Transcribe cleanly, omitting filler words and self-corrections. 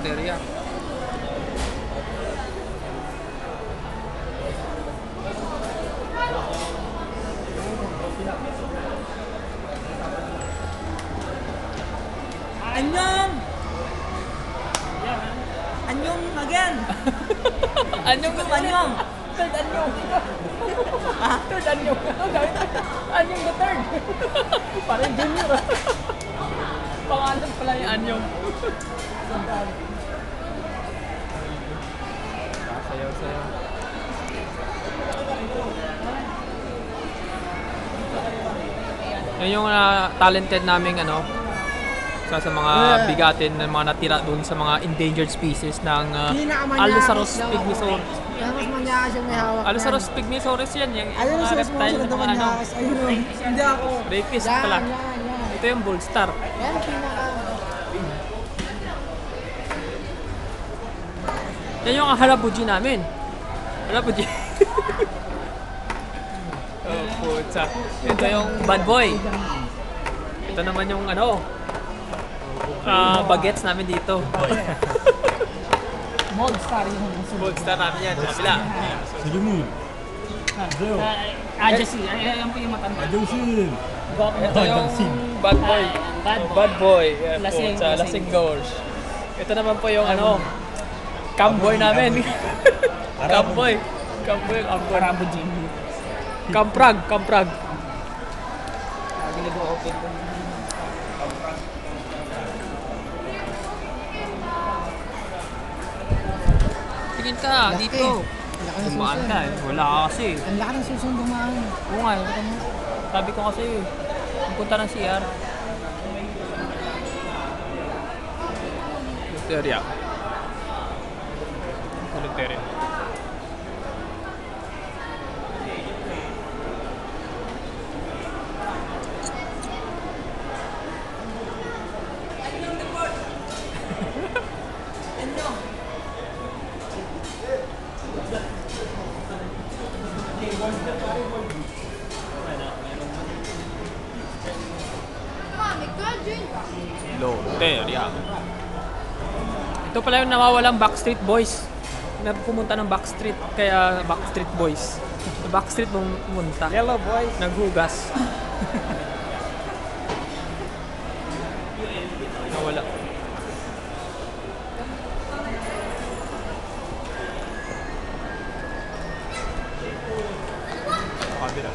Loteria. Anyong! Anyong again! Anyong Yung anyong! Third anyong. Third anyong. Anyong the third. Parang junior. Pangalan pala yung anyong. Sayaw-sayaw. Yan yung talented naming sa mga bigatin ng mga natira doon sa mga endangered species ng Allosaurus pygmisaurus. Mas manyakas yung may hawak. Allosaurus pygmisaurus yan. Yung Ayun mga sa reptile susunod ng na mga manyakas. Ayun o. Hindi ako. rapist pala. Yan. Ito yung bull star. Yan, pinaka. Yan yung halabuji namin. Halabuji. Oh, putsa. Ito yung bad boy. Ito naman yung bagets namin dito. Mold star yung susunod. Bull star namin yan. Sa kabila. 지금은 맞아요. Agency. Ayan po yung matanda. 아저씨. Ito yung bad boy. Bad boy. Yan, Lasing, putsa. lasing. Lasing goers. Ito naman po yung camboy namin. Camboy. Camboy. Parabo Jimmy. Kamprag. Kamprag. Open ko. Tingin ka, Laki. dito. Ang laki ng Dumaan susunod. ka eh. Wala ka kasi. Ang laki ng susunod dumaan. Oo nga, sabi ko kasi, punta ng CR. Loteria. Loteria. Loteria. Ito pala yung nawawalang Backstreet Boys. Na pumunta ng Backstreet, kaya Backstreet Boys. Backstreet pumunta. Hello boys. Naghugas. Nawala. Kabila.